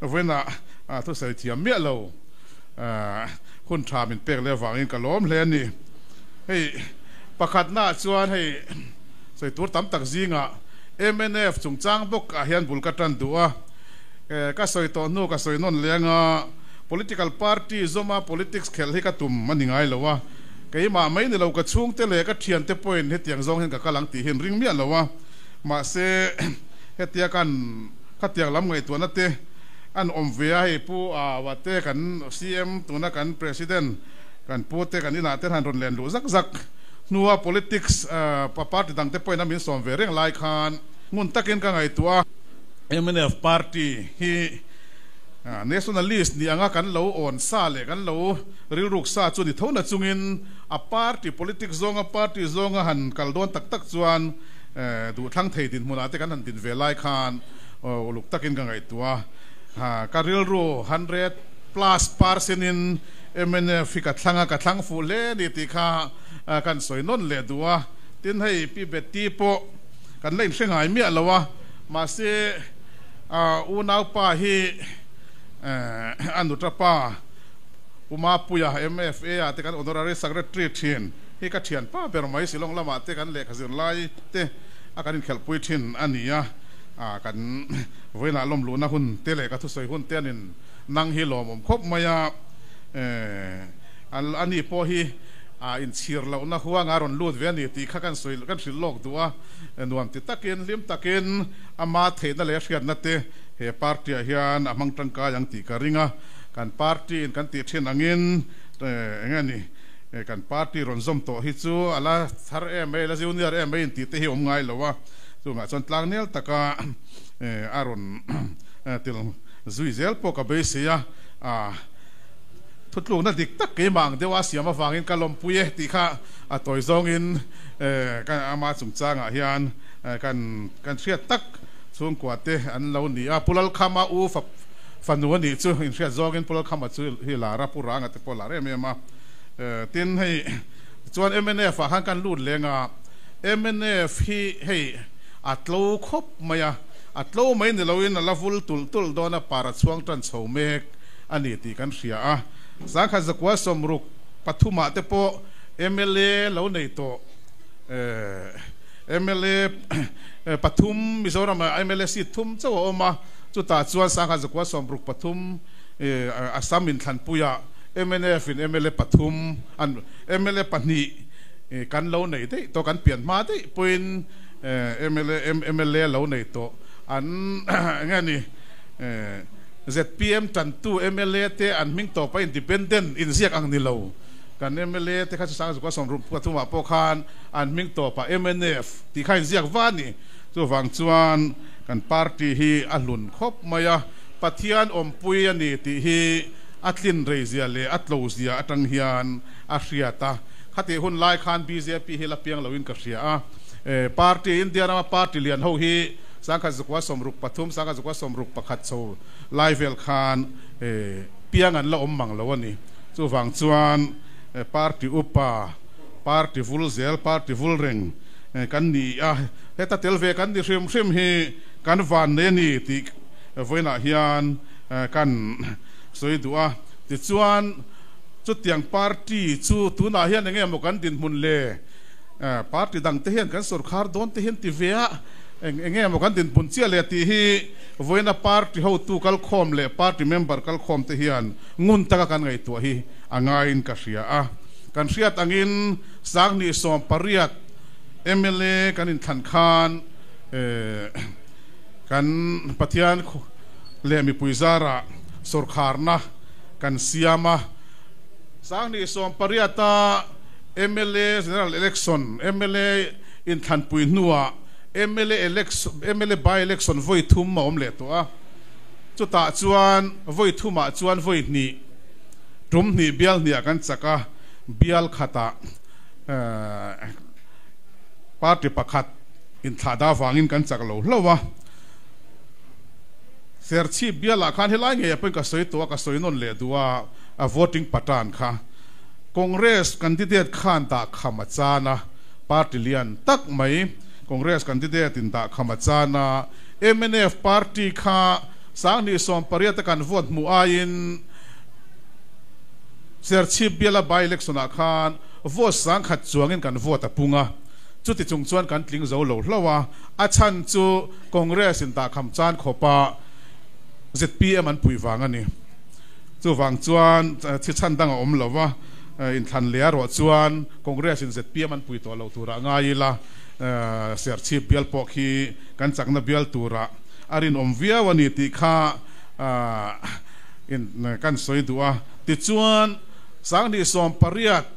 เว้นทุกสิ่งที่เมียเราคุณชาเป็นเปกเลวังอินกะล้อมเลนนี่ให้ประคัดหน้าชวนให้ใส่ตัวตั้มตักซิงMNF จงจ้างบุกเฮียนบุลกัตันตัวก็ใส่ตัวนู้ก็ใส่นนเลี้ยงpolitical party zoma politics เขลให้กระตุ่มมันยังไงล่ะวะก็ยังมาไม่เนี่ยเราก็ช่วงเตะเลยก็เทียนเตะปอยเฮ็ดอย่างซองเห็นกับกำลังตีเห็นริงเมียล่ะวะมาเสเฮ็ดอย่างกันขัดอย่างล้ำไงตัวนั่นเตะอันอมเวียให้ผู้ว่าเตะกัน CM ตัวนั้นกัน president กันผู้เตะกันนี่นาเตะทันรนแลนดูซักนัว politics ปาร์ตี้ต่างเตะปอยนั้นมีสองเวรียงไล่คานงุนตะเกินกันไงตัว MNF party ที่nationalist นี่อ่างกันเราอ่อนซาเลยกันเราริรุกซาจนที่เท่านั้นจุงินparty politics ซองparty ซองหันกัลโดนตักจวนดูทั้งไทยดินมุนาเตกันหันดินเวลัยคานลูกตะเกินกันไงตัวการริรุ100+% in MNF ฟิกัดทั้งฟูเล่นี่ที่ข้ากันสวยนนเลยดัวตินให้พี่เบตตี้โปกันเล่นเสียงหายเมียแล้ววะมาเสอุณาป้าฮีอันดุตรป้าอุมาปุยา MFA แต่กัน honorary secretary เทียนฮีก็เทียนป้าเป็นไม่สิลงละมาแต่กันเล็กสินไล่เตะกันเขลปุยทินอันนี้กันเวลาลมหลุนหุ่นเตะเล็กก็ทุกส่วนหุ่นเตะนินนั่งฮิโลมครบมายาอันนี้พอฮีอินเชียร์เราหน้าหัวงารอนลูดเวียนี่ตีข้ากันสวยกันสิโลกตัวนวมติดตะเกินลิมตะเกินอามาเทนั่นเลยเสียนัดเตะเฮปาร์ตี้เฮียนอามังตังกายังตีการิงกันปาร์ตี้กันตีเช่นอังอินงั้นนี่กันปาร์ตี้รอนซอมโตฮิจูอะไรทาร์ไม่ละซิวนี่ไม่ตีเตะอมไงหรอวะตัวงาจนตลางเนี่ยตะกาอารอนติลซุยเซลปกเบสยาทุกลูกนั่นดิตักเกี่ยมังเดี๋ยวว่าเสียมาฟังอินกะลมปุยตีข้าตัวซองอินกันอามาสุมจ้างเฮียนกันเชียตักส่วนกว่าเตอันเราหนีปุลลขามาอูฟันนวนี่จู่อินเชียซองอินปุลลขามาจู่ฮิลาราปุรางแต่ปุลลาเรเมียมาตินให้ส่วน MNF ฟังกันลูดเลงMNF ให้อัตโลครบมาอัตโลไม่เนี่ยเราอินละฟุลตุลโดนปารัดช่วงจันทร์โฉมเมกอันนี้ตีกันเสียสังขารสกัวสมรุกปฐุมะเตโปMLA เหล่าในโตMLA ปฐุมมิโซรัมMLA สิทุมเจ้าออกมาจุดตาจวนสังขารสกัวสมรุกปฐุมอาสามินทันปุยะ MNF อิน MLA ปฐุมอัน MLA ปนีกันเหล่าในได้ตัวกันเปลี่ยนมาได้เป็น MLA เหล่าในโตอันงั้นนี่ZPM จันทู MLA เตอันมิงต่อไป independent อินเสียกอังนิโลกัน MLA เตข้าศึกษาสุขสมรูปปฐุมะโปคานอันมิงต่อไป MNF ที่ข้าเสียกวานี่ตัวฝั่งจวนกันปาร์ตี้ฮีอัลลุนครบมายาปะเทียนอมปุยนี่ที่ฮีอัตลินเรเซียเลอัตโลเซียอัตังฮิอันอาเซียตาขัดที่หุ่นไล่คาน BJP ฮีละเปียงลาวินกับเสียปาร์ตี้อินเดียนาปาร์ตี้เลียนเฮาฮีสังกัดสุขสมรุปปฐุมสังกัดสุขสมรุปประคัดโซไลฟ์เวลคานเปียงันละอมมังละวันนี้จู่ฝั่งจวนปาร์ตี้อุปาปาร์ตี้ฟูลเซลปาร์ตี้ฟูลเริงกันนี่เฮตัดเทลเวกันดิชิมฮีกันวันเนนี่ที่เวน่าฮิอันกันสวยตัวที่จวนจุดยังปาร์ตี้จู่ตัวน่าฮิอันยังไงมันกันดินมุนเล่ปาร์ตี้ดังเทียนกันสุรคาร์ดอนเทียนที่เวียเงี้ยมันกันดินปุ่นเชียเลยที่เวน่าปาร์ตี้เขาตู้กัลคอมเลยปาร์ตี้เมมเบอร์กัลคอมที่เฮียนงุนตะกันไงตัวฮีอ่างอินกัสเซียกันเสียตังอินสังนิสอมปาริยัตMLA กันอินทันคานกันปะเทียนเลมิปุยซาระสุรคาร์นะกันเซียมาสังนิสอมปาริยัตMLA general election MLA อินทันปุยนัวMLA election MLA by election voi thum ma om le to chu ta chuan voi thuma chuan voi ni tum ni bial ni kan chaka bial khata party pakhat in thada wangin kan chak lo lowa serchi bial khan helai nge pen ka soi to ka soi non le duwa a voting patan kha congress candidate khan ta khama chana party lian tak mai Congress candidate in da khamachana MNF party kha sang ni som pariat kan vote mu ain ser chi biala by election akhan vote sang khat chuangin kan vote apunga chuti chung chuan kan tling zo lo hlawa a chan chu congress in ta kham chan khopa ZPM an pui wang ani chu wang chuan chi chan dang om lova in than le ro chuan congress in ZPM an pui to lo tura ngai la ser chi bial po khi kan chakna bial tura arin om via wani ti kha in kan soi duwa ti chuan sang ni som pariat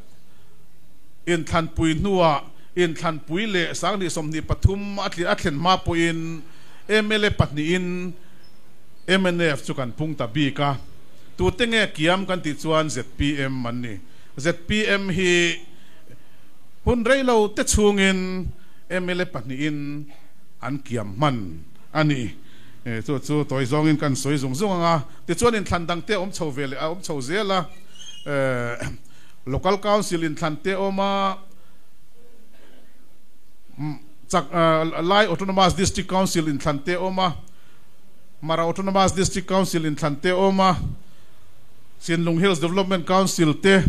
in than pui nuwa in than pui le sang ni som ni pathum atlen ma po in MLA patni in MNF chu kan pung ta bi ka tu tenge kiam kan ti chuan ZPM man ni ZPM hi hun reilo te chungin MLA patni in an kiam man ani chu toy zong in kan soi zung zung anga ti chuan in than dang te om chho vele om chho zela local council in than te oma chak Lai Autonomous District Council in than te oma Mara Autonomous District Council in Thante Oma Sianlung Hills Development Council te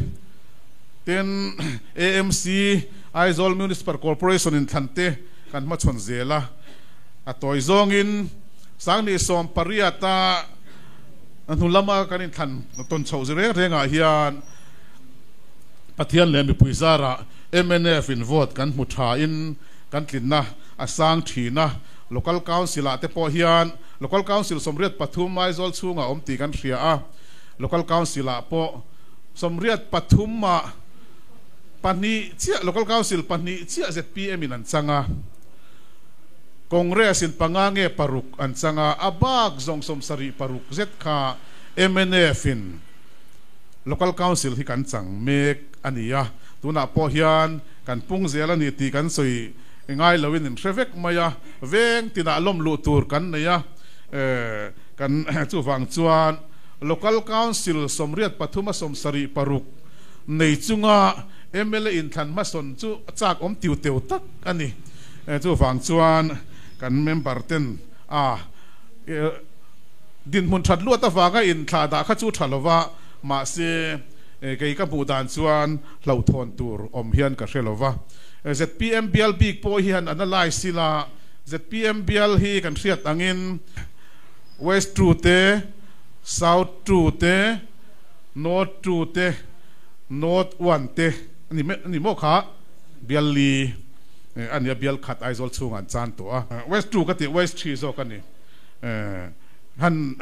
ten AMC Aizawl Municipal Corporation in Thante kan ma chon zela atoi zong in sang ni som pariata anulama kan in than ton chho zere renga hian pathian le mi puizara MNF in vote kan mutha in kan tlinna asang thina local council ate po hian local council somriat pathum Aizawl chunga omti kan hria a local council a po somriat pathum ma pani chia local council pani chia ZPM in an changa congress in pangange paruk an changa abak zong som sari paruk zet kha MNF in local council hi kan chang mek ania tuna po hian kan pung zela ni ti kan soi ngai lawin in traffic maya veng tina lom lu tur kan neya kan chu wang chuan local council somriat pathuma som sari paruk nei chunga MLA in than ma son chu chak om tiu teu tak ani chu wang chuan kan member ten din mun that lu ta wanga in thla da kha chu thalowa ma se kei ka budan chuan hlo thon tur om hian ka hrelowa ZPM bial big po hian analyze sila ZPM bial hi kan hriat angin west tru te south tru te north tru te north one te ni mo kha bial li ania bial khat Aizawl chungan chan to west tru ka ti west three zo kan ni han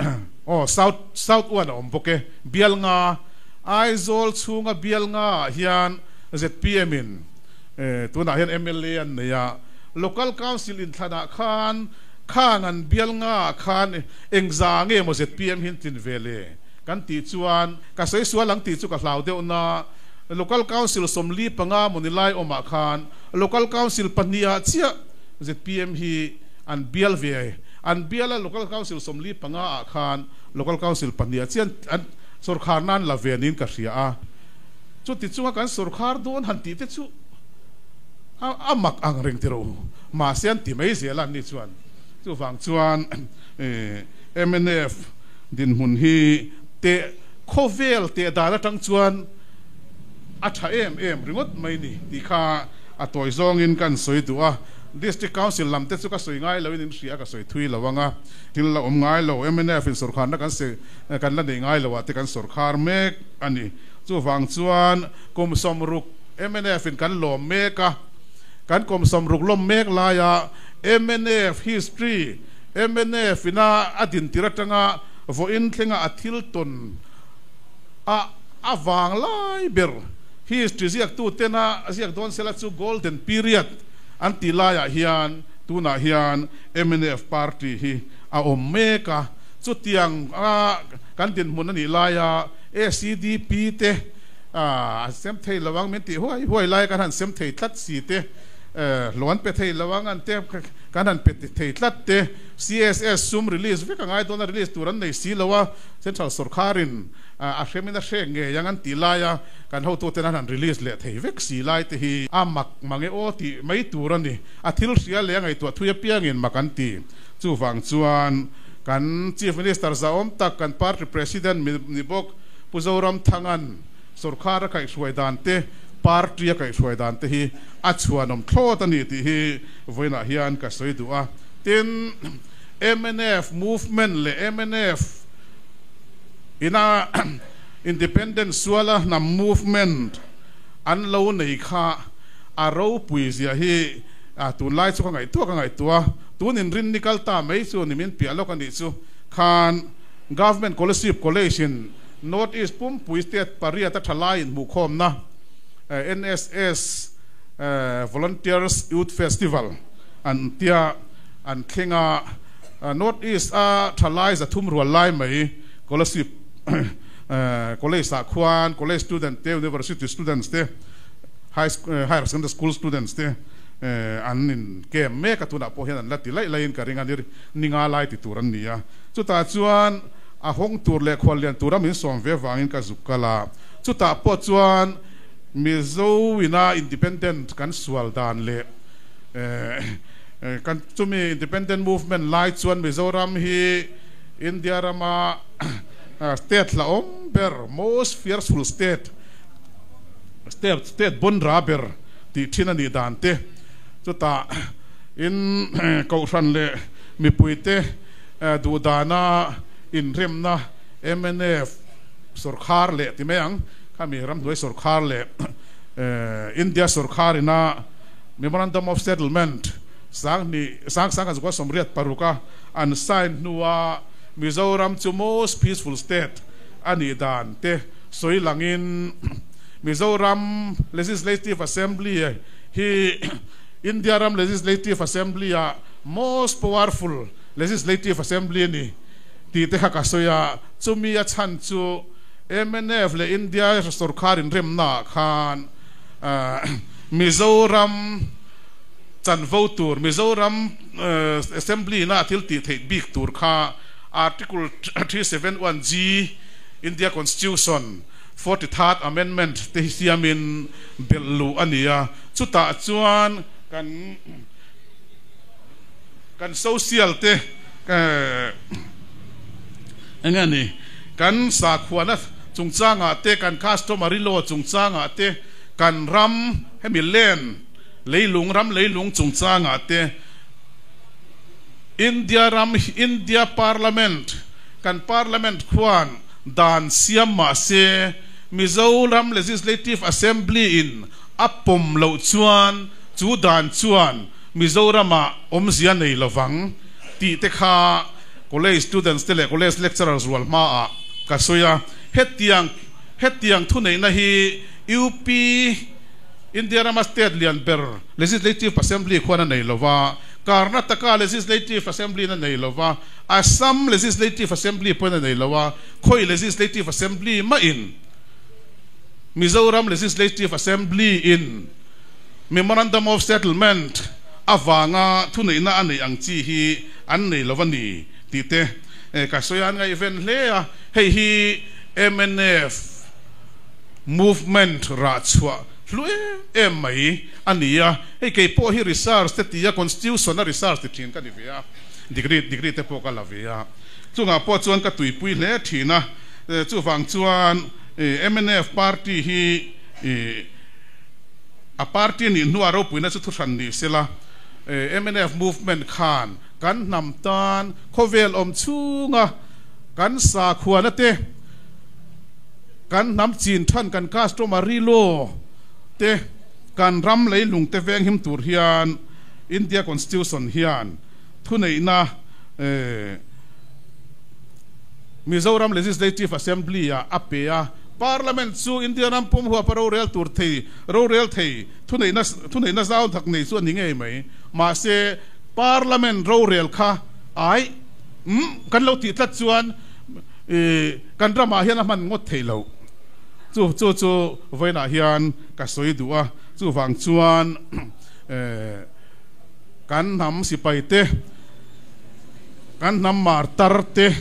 south one om boke bial nga Aizawl chunga bial nga hian ZPM in tuna hian MLA an neya local council in thana khan an bial nga khan engza nge mo ZPM hin tin vele kan ti chuan ka sei sualang ti chu ka hlau deuh na local council somli panga monilai oma khan local council pania chia ZPM hi an bial ve an biala local council somli panga khan local council pania chian an sarkar nan la venin ka hria a chu ti chunga kan sarkar don han ti te chu amak ang ring tiro ma sian ti mai zelan ni chuan chu wang chuan MNF din hun hi te khovel te dala tang chuan atha em ringot mai ni ti kha atoi zong in kan soi tu a district council lam te chu ka soi ngai lo in hria ka soi thui lawanga til la om ngai lo MNF in sarkar na kan se kan la nei ngai lo te kan sarkar mek ani chu wang chuan kum somruk MNF in kan lom meka kan kom somruk lom mek la ya MNF history MNF ina adin tiratanga vo in thenga athil ton awang lai ber history ziak tu tena ziak don sela chu golden period anti laya hian tuna hian MNF party hi a omeka chu tiang kan din mun ani laya ACDP te sem thei lawang menti huai lai kan han sem thei thlat si te luan pe thei lawang an te kan han pe thei thlat te CSS sum release ve ka ngai don release turan nei si lawa central sarkarin a hemina nge yang an tilaya kan ho to ten han release le thei vek si lai te hi amak mange o ti mai turan ni a thil sia le ngai to thuya piang in makan ti chu wang chuan kan chief minister zaom tak kan party president ni bok puzoram thangan sarkar kai suai dan te party kai suai dan te hi achuanom thlo ta ni ti hi voina hian ka soi du a tin MNF movement le MNF ina independent suala na movement an lo nei kha aro puizia hi tun lai chu ka ngai tua tun in rin nikal ta mai chu ni min pialo kan ni chu khan government scholarship coalition north east pum pui state paria ta thalai in mu khom na NSS volunteers youth festival an tia an khinga north east thalai za thum rual lai mai scholarship college sa khwan college student te university students te higher secondary school students te an in ke me ka tuna po hian lati lai in ka ringa ninga lai ti turan nia chuta chuan a hong tur le khwalian turam in som ve wangin ka zukala chuta po chuan mizo wina independent kan sual dan le kan chumi independent movement lai chuan mizoram hi India rama state la ber most fearful state bon raber ti thina ni dan te chuta in kaushan le mi puite du dana in remna MNF sarkar le ti meang kami ram doi sarkar le India sarkar ina memorandum of settlement sang azwa somriat paruka an sign nuwa Mizoram to most peaceful state ani dan te soi langin Mizoram Legislative Assembly hi India Ram Legislative Assembly most powerful Legislative Assembly ni ti te ka soya chumi a chan chu MNF le India sarkar in rem na khan Mizoram chan votur Mizoram Assembly na til ti thei big tur kha Article 371G India Constitution 43rd Amendment te siamin bellu ania chuta chuan kan social te engani kan sa khwana chungchanga te kan customary law chungchanga te kan ram hemilen leilung chungchanga te India Parliament kan Parliament khuan dan siama se Mizoram Legislative Assembly in apom lo chuan chu dan chuan Mizorama omzia nei lovang ti te kha college students te le college lecturers wal ma a kasoya hetiang thunei na hi UP India Rama State lian ber Legislative Assembly khuana nei lova Karnataka Legislative Assembly na nei lova Assam Legislative Assembly po na nei lova Khoi Legislative Assembly ma in Mizoram Legislative Assembly in Memorandum of Settlement avanga thunei na anei angchi hi an nei lova ni tite kasoyan nga event le hei hi MNF movement ra chwa flue mai ania hei ke po hi research te tia constitution na research te thin ka ni via degree te po ka la via chunga po chuan ka tuipui le thina chu wang chuan MNF party hi a party ni nuaro puina chu thusan ni sela MNF movement khan kan namtan khovel chunga kan sa khuana te kan nam chin than kan customary law te kan ram lei lung te veng him tur hian India Constitution hian thunei na Mizoram Legislative Assembly apea Parliament su India ram pum huwa paro real tur thei thunei na zaun thak nei chu ninge mai ma se Parliament ro real kha ai kan lo ti tlat chuan kan drama hian man ngot thei lo chu voina hian ka soi duwa chu wang chuan kan nam sipai te kan nam mar tar te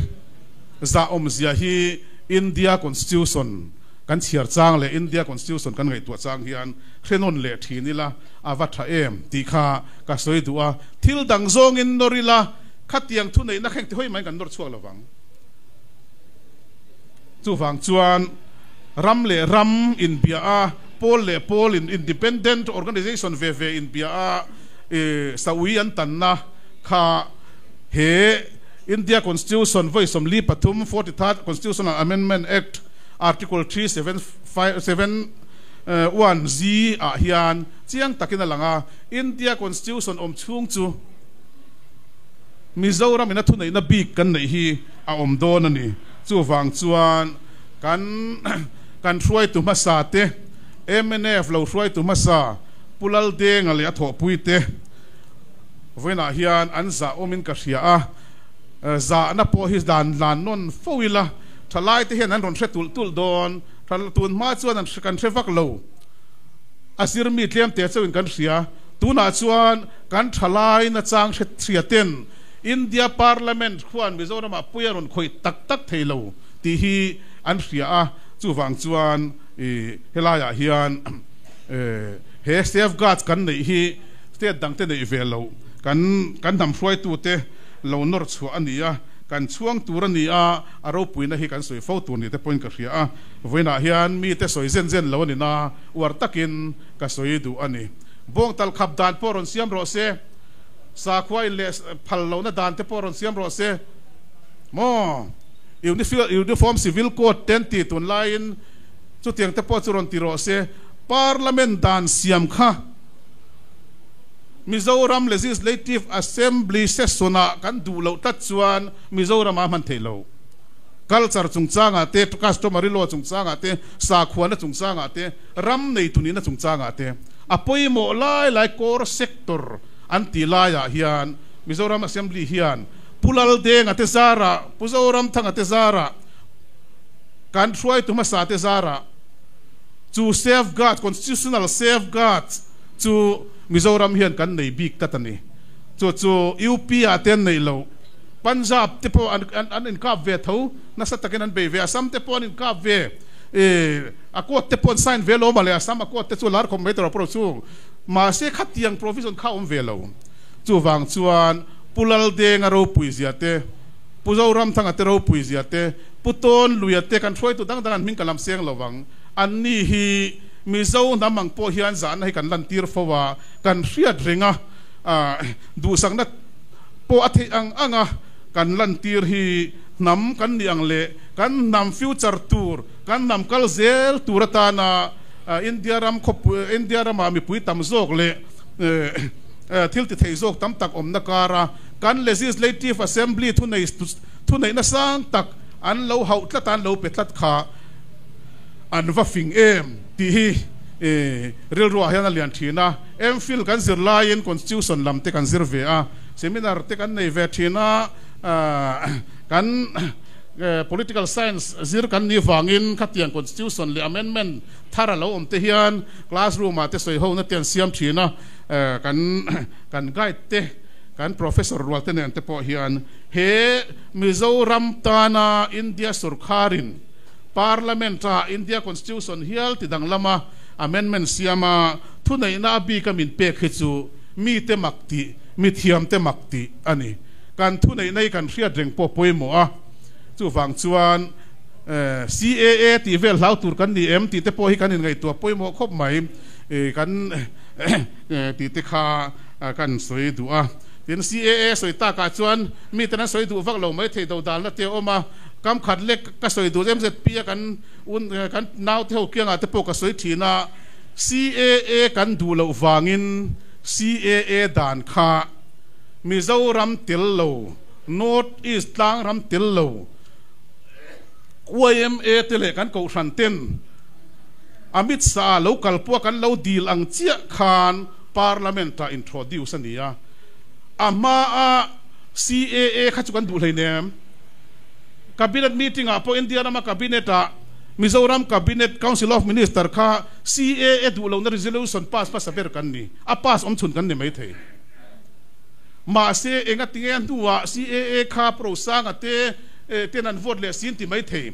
za zia hi India Constitution kan chiar chang le India Constitution kan ngai tu chang hian hrenon le thinila awatha em ti kha ka soi duwa thil dang zong in norila ขัดเตียงทุนในนักแข่งที่ห้อยมันกันนอดช่วงระวังจู่ฟังจวนรำเล่รำอินเบียโพลเล่โพลอินดิเพนเดนต์ออร์แกนิเซชันเวอินเบียสวีอันตันนะข้าเฮอินเดียคอนสติทิวชันไว้สมลีปฐุม 43rd Constitutional Amendment Act Article 371Z เฮียนเจียงตักินหลังอินเดียคอนสติทิวชันช่วงจูมิโซรัมอินทุนในนับบีกันในฮีโดนนี่จู่ฟังจวนกันช่วยตุมาซาเตMNF เราช่วยตุมาซาปุลลเดงอะไรถอปุยเตเวน่าเฮียนอันซามินกัสยาซาหน้าพอฮิสดานลานนนฟวิละทลายที่เห็นนั้นรอนเชตุลโดนทลตุนมาจวนนั้นกันเชฟักโลอาศิรมีเทียมเตะจวนกันเสียตุน่าจวนกันทลายน่าจางเสียเต็นอินเดียพาร์ลิเมนต์ขวานมิโซรามาปุยรอนคอยตักเทโลที่ฮีอันเสียจู่ฟังจวนเฮลายาเฮียนเฮสเซฟกัดกันในฮีสเตดดังเตในเวลโลกันทำช่วยตัวเตเรานอร์ชัวอันนี้กันช่วงตัวนี้อารมณ์ปุยนะฮีกันสวยฟ้าตัวนี้แต่ปนกับเสียเวน่าเฮียนมีแต่สวยเส้นเราเนี่ยนะวัดตะกินก็สวยดูอันนี้บงตัลขับดานพอรอนเสียมโรเซสาควายเลสพัลเรานะดานเตปอรอนเสียมโรเซมอยูนิฟอร์มซิวิลโค้ดเต็นตีตุนไลน์จุดเตียงเตปอจุรอนติโรเซพาร์ลิเมนต์ดานเสียมค่ะมิโซรัม legislative assembly เซสโซนากันดูเราตัดส่วนมิโซรัมมันเทโลculture จงจ้างอาเตคัสโตมาริโลจงจ้างอาเตสาขวานจงจ้างอาเตรัมในตุนี้นะจงจ้างอาเตอภัยโมไลาย core sector อันตีลายเฮียนมิโซรัม assembly เฮียนปุลลเดงอาเตซาระมิโซรัมทั้งอาเตซาระการช่วยตุมาสาเตซาระจู safeguard constitutional safeguard จูมิโซรัมเฮียนกันในบิ๊กตัดนี่จู่ยูพีอาเทนในโลปัญจาบเทปอันอินคาบเวทเอานักสัตว์กินอันเบย์เวซัมเทปอันอินคาบเวอากอดเทปอันไซน์เวโลมาเลยซัมอากอดเทจูลาร์คอมเมตร์โปรซูมาเสกขัดยังโปรฟิชชั่นข้าวเวโลจู่ฟังชวนปุลลเดงอารูปุยเสียเตปุโซรัมทั้งอาเตรูปุยเสียเตปุตนลุยเตกันช่วยตัวดังมิงกลำเสียงระวังอันนี้ฮีมิโซน้ำมังโปฮิอันจานให้กันลันตีร์ฟว่ากันเสียดเริงดูสังนัดโปอัฐิอังกันลันตีร์ฮีนำกันยังเละกันนำฟิวเจอร์ทัวร์กันนำคัลเซลทัวร์ตานาอินเดียรัมขบอินเดียรัมมีปุยตำโซกเละทิลติเทโซกตำตักนักการะกัน legislative assembly ทุนในนัสังตักอันเราเขาตัดอันเราเป็ดตัดขาอันว่าฟิงที่เรื่องรัวเฮียนเลียนทีนะฟิลกันซิร์ไลน์ constitution ลำเตกันซิร์เวียเซมินาร์เตกันในเวทีนะกัน political science ซิร์กันนี่ฟังอินขัดยัง constitution เลย amendment ถ้าเราเตเฮียน classroom มาเตสวยห้องนั่นเตียนเสียมทีนะกันไกด์เตกัน professor รัวเตเนี่ยเตปอเฮียนเฮมิโซรัมตานาอินเดียสุรคารินParliament India Constitution hial ti dang lama amendment siama thunai na bi kamin pe khichu mi te makti mi thiam te makti ani kan thunai nei kan ria dreng po poimo a chu wang chuan CAA ti vel hlau tur kan ni MT te po hi kan in ngai to poimo khop mai kan ti te kha kan soi du a tin CAA soi ta ka chuan mi te na soi du vak lo mai thei do dal na te omaกำขัดเล็กกระสวยดูเอ็มเซปีกันอุ่นกันนาวเท่าเกี่ยงอาจจะปกกระสวยทีน่ะ CAA กันดูเราฟังอิน CAA ด่านข้ามิโซรัมติลโล North East ต่างรัมติลโล YMA ติเลกันกูชันเต้นอมิตซาเรากัลพวกกันเราดีลอังเจียคานพาร์ลิเมนต์อินโทรดิวส์นี่อ่ะอามา CAA ขัดกันดูเลยเนี่ยcabinet meeting apo India nama cabinet Mizoram cabinet council of minister kha CAA du lo na resolution pass saber kan ni a pass chun kan ni mai the ma se enga tinge duwa CAA kha pro sang ate tenan vote le sin ti mai the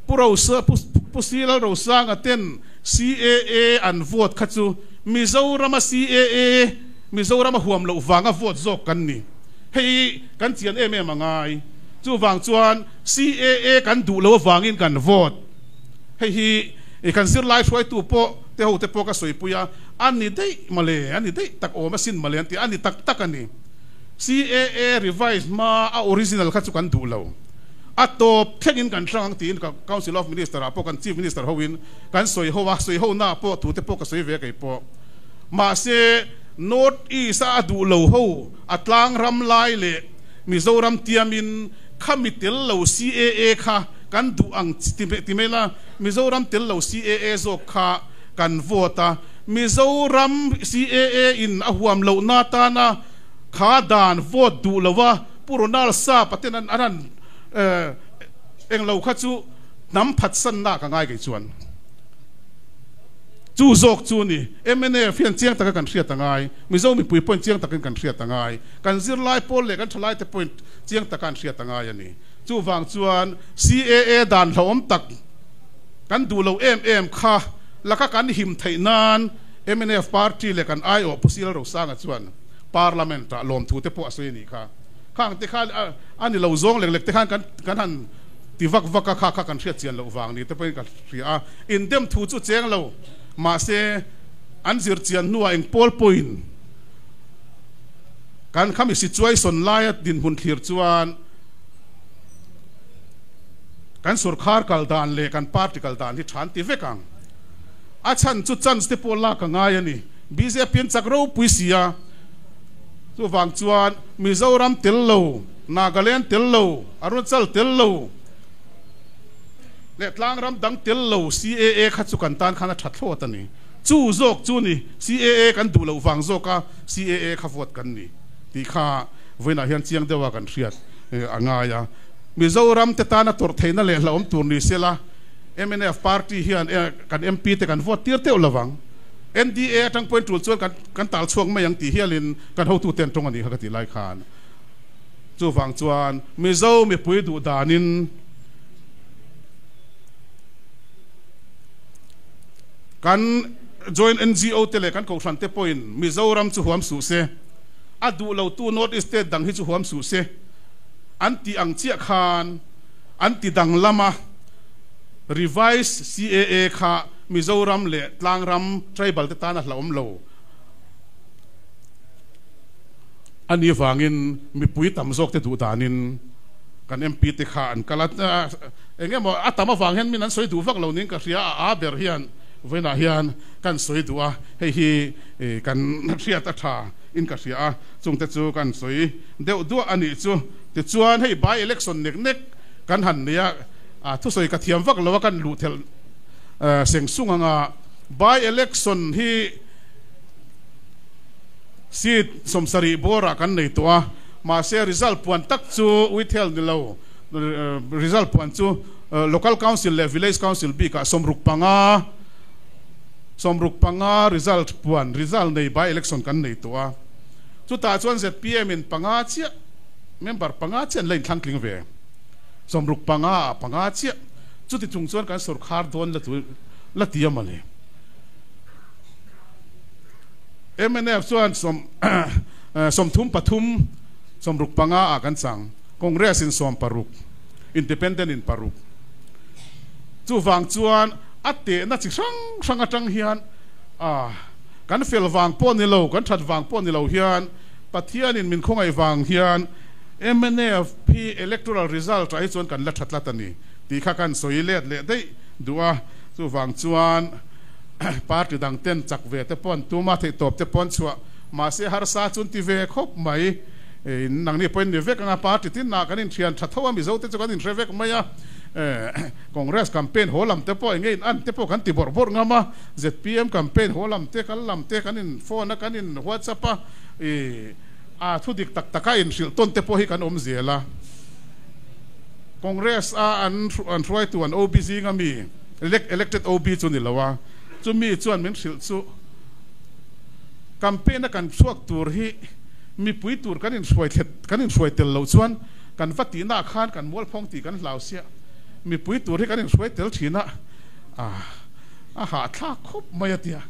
pro sa pusila ro sang aten CAA an vote khachu Mizoram CAA Mizoram huam lo wanga vote zok kan ni hei kan chian mangai chu wang chuan CAA kan du lo wangin kan vote hei hi kan sir lai shoi tu po te ho te po ka soi puya ani dei male ani dei tak o masin male anti ani tak ani CAA revise ma a original kha chu kan du lo atop thengin kan sang tin ka council of minister apo kan chief minister hoin kan soi ho na po tu te po ka soi ve kai po ma se north east a du lo ho atlang ram lai le Mizoram tiamin khamitel lo CAA kha kan du ang timela Mizoram tel lo CAA zo kha kan vota Mizoram CAA in ahuam lo na ta na kha dan vote du lawa puronal sa paten anan eng lo kha chu nam phat san na ka ngai ke chuan chu zok chu ni MNA fian chiang ta kan hria tangai Mizo mi pui point chiang ta kan hria tangai kan zir lai pol le kan thlai te point chiang ta kan hria tangai ani chu wang chuan CAA dan hlom tak kan du lo kha laka kan him thainan MNF party le kan ai opposition ro sanga chuan parliament ta lom thu te po asoi ni kha khang te khan ani lo zong lek te khan kan han ti vak kha kan hria chian lo wang ni te point kan hria in dem thu chu cheng lo ma se an zir chian nuwa eng pol point kan khami situation lai din hun thir chuan kan sarkar kal dan le kan party kal dan hi than ti vekang a chan chu chan ste pol la ka ngai ani BJP pin chakro puisia chu wang chuan Mizoram tel lo Nagaland tel lo Arunachal tel lo le tlang ram dang tel lo CAA kha chu kan tan khana thatlo tani chu zok chu ni CAA kan du lo wang zoka CAA kha vote kan ni ti kha voina hian chiang dewa kan hriat angaya Mizoram te tana tor theina le hlom tur ni sela MNF party hian kan MP te kan vote tir te lawang NDA tang point tul chuan kan tal chuang mai yang ti hialin kan ho tu ten tong ani ha ti lai khan chu wang chuan Mizo mi pui du danin kan join NGO tele kan ko than te point Mizoram chu huam su se adu lo tu north east dang hi chu huam su se anti ang chia khan anti dang lama revise CAA kha Mizoram le Tlangram tribal te tana hlom lo ani wangin mi pui tam zok te du danin kan MP te kha an kalat engemo atama wang hen min an soi du vak lo ning ka ria a ber hian vena hian kan soi duwa hei hi kan ria ta tha in ka ria chung te chu kan soi deu du ani chu te chuan hei by election nek kan han nia thu soi ka thiam vak lo kan lu thel seng sunga nga by election hi seat somsari bora kan nei to ma se result puan tak chu we tell ni lo result puan chu local council le village council bi ka somruk panga result puan result nei by election kan nei to chu ta chuan ZPM in panga chia member panga chen lein thangling ve somruk panga chia chu ti chung chuan kan sarkar don la tiamale MNF chuan som thum pathum somruk panga kan chang congress in som paruk independent in paruk chu wang chuan ate na chi sang atang hian kan fel wang pon ni lo kan that wang pon ni lo hian pathian in min khongai wang hian MNF p electoral result ai chuan kan la that latani ti kha kan soilet le dei duwa chu wang chuan party dang ten chak ve te pon tuma the top te pon chua ma se har sa chun ti ve khop mai nang ni point ni ve ka party tin na kan in thian thathawa mi zo te chu kan in revek maya congress campaign holam te po ngei an te po kan ti bor ngama ZPM campaign holam te kal lam te kan in phone kan in WhatsApp a thu dik tak taka in sil ton te po hi kan zela congress an try to an OBC ngami elected OB chu ni lawa chu mi chuan min sil chu campaign kan chuak tur hi mi pui tur kan in suai tel lo chuan kan vati na khan kan mol phong ti kan lau sia mi pui tur hi kan in suai tel thina ha thla khop maya tia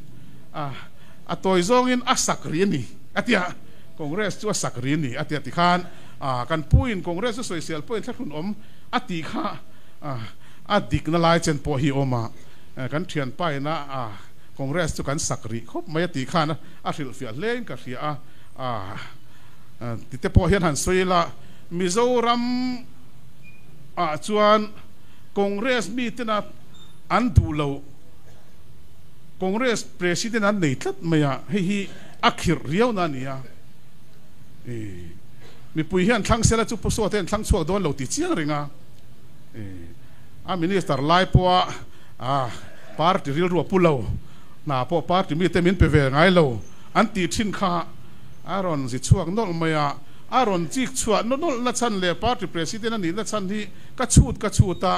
a toy zong in asak ri ni atia Congress chu sakri ni atia ti khan kan puin Congress chu social point thun ati kha adik na lai chen po hi oma kan thian pai na Congress chu kan sakri khop mai ti khan a ril fia len ka ria ti te po hian han soila Mizoram chuan Congress mi tena an du lo Congress president an nei tlat maya hi akhir riau na nia mi pui hian thlang sela chu poso ten thlang chuak don lo ti chiang ringa a minister lai po party ril ru pulo na po party mi te min pe ve ngai lo an ti thin kha aron zi chuak nol maya aron chik chuak nol na chan le party president ani na chan hi ka chuta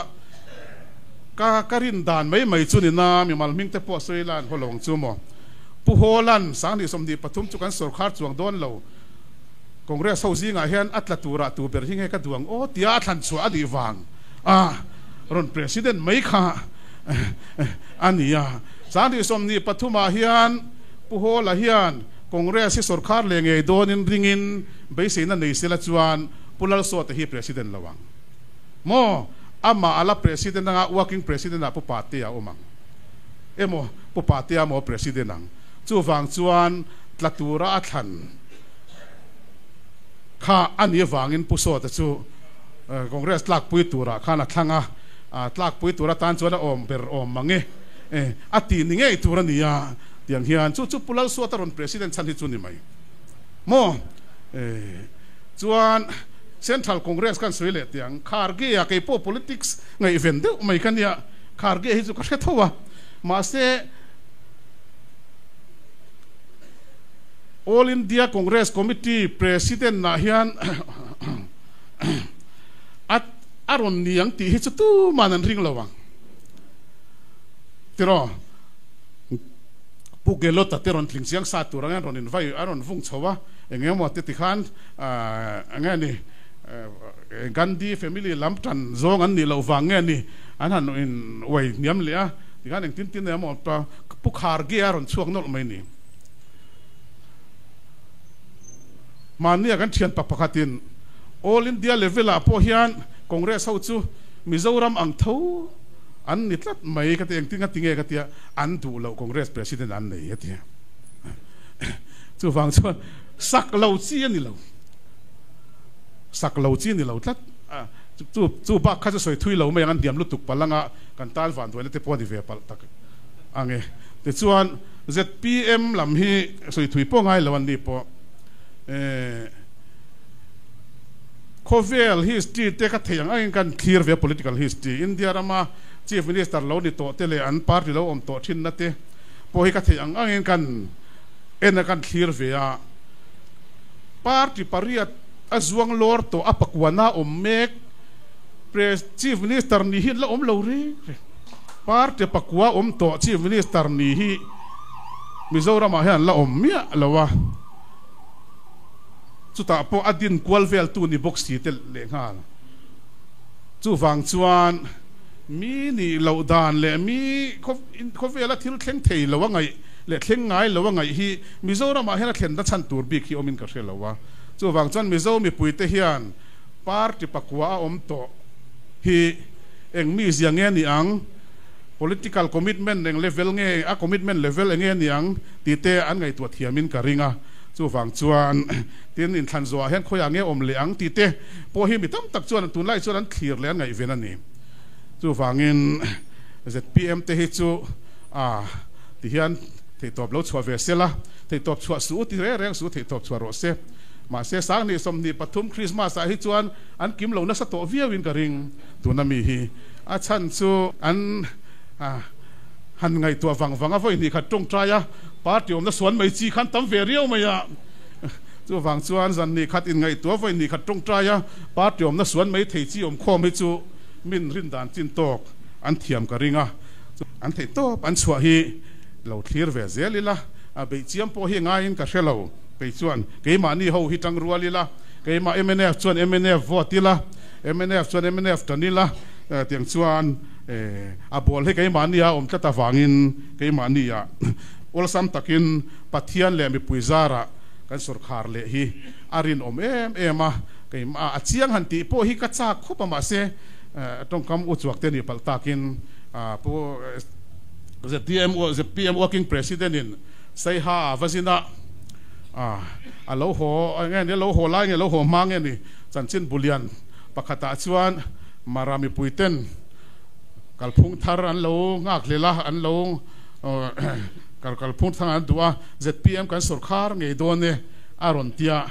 ka karin dan mai chu ni na mi mal ming te po soilan holong chu mo pu holan sang ni som di pathum chu kan sarkar chuang don lo Congress house nga hian atlatura tu ber hinge ka duang tia than chu ani wang ron president mai kha ania sang ni som ni pathuma hian pu hola hian Congress sarkar le nge donin ringin beise na nei sela chuan pulal so te hi president lawang mo ama ala president nga working president na pu party a umang emo pu party mo president ang chu wang chuan tlatura athan kha ani wangin pu so ta chu Congress tlak pui tura khana thlanga tlak pui tura tan chuan om ber om mange ati ni nge tura nia tiang hian chu pulal so ta ron president chan hi chu ni mai mo chuan Central Congress kan soile tiang kharge ya ke po politics ngai event de mai kan ya kharge hi chu ka thowa ma se All India Congress Committee President na hian at aron niang ti hi chu tu manan ring lawang tiro pugelota teron tling siang sa turangan ron invite aron vung chowa engemo te ti khan angani Gandhi family lamtan zong an ni lo wang ni an han in wai niam le a ti kan eng tin ne mo ta pu khar ge aron chuak nol mai ni mania kan thian pakhatin all India level a po hian Congress ho chu Mizoram ang tho an nitlat mai ka te eng tinge ka tia an du lo Congress president an nei atia chu wang chuan sak lo chi ani lo sak lo chi ni lo tlat chu ba kha soi thui lo mai an diam lu tuk palanga kan tal van toile te poni ve pal tak ange te chuan ZPM lam hi soi thui po ngai lo an ni po Kovel history te ka theyang ang kan clear ve political history India rama chief minister lo ni to tele an party lo om to thin na te po hi ka theyang ang kan en kan clear ve a party pariat azuang lor to apakwana mek chief minister ni hi la lo re party pakwa to chief minister ni hi Mizoram hian la mia lawa chuta po adin kwalvel tu ni box ti tel le nga chu wang chuan mi ni lo dan le mi khovela thil thleng thei lawa ngai le thleng ngai lawa ngai hi Mizoram hian thlen da chan tur bi khi omin ka hrel lawa chu wang chuan mizo mi puite hian party pakwa to hi eng mi ziang nge ni ang political commitment eng level nge a commitment level eng ni ang ti te an ngai tu thiamin ka ringa chu wang chuan tin in than zwa hian khoya nge om le ang ti te po hi mi tam tak chuan tun lai chuan an clear le ngai ven ani chu wangin ZPM te hi chu ti hian thei top lo chwa ve sela thei top chwa su ti reng su thei top chwa ro se ma se sang ni som ni pathum Christmas a hi chuan an kim lo na sa to viawin ka ring tuna mi hi a chan chu an han ngai to wang voi ni khat tong traya party om na suan mai chi khan tam ve riau maya chu wang chuan zan ni khat in ngai to voi ni khat tong traya party om na suan mai thei chi om khom hi chu min rin dan chin tok an thiam ka ringa an thei to an chua hi lo clear ve zelila a be chiam po hi ngai in ka hrelo pe chuan ke ma ni ho hi tang rualila ke ma MNF chuan MNF votila MNF chuan MNF tanila tiang chuan a bol he ke ma ni a om tata wangin ke ma ni a ol sam takin pathian le mi puizara kan sarkar le hi arin em cái mà chiang hành ti po hi cắt xác khúc mà se trong cam u chuak te ni pal takin po the PM working president in say ha vazina alo ho nge ne lo ho lai nge lo ho mang nge ni chanchin bulian pakhata chuan marami puiten kalphung thar an lo ngak lela an lo kalphung thang an duwa ZPM kan sarkar nge do ne aron tia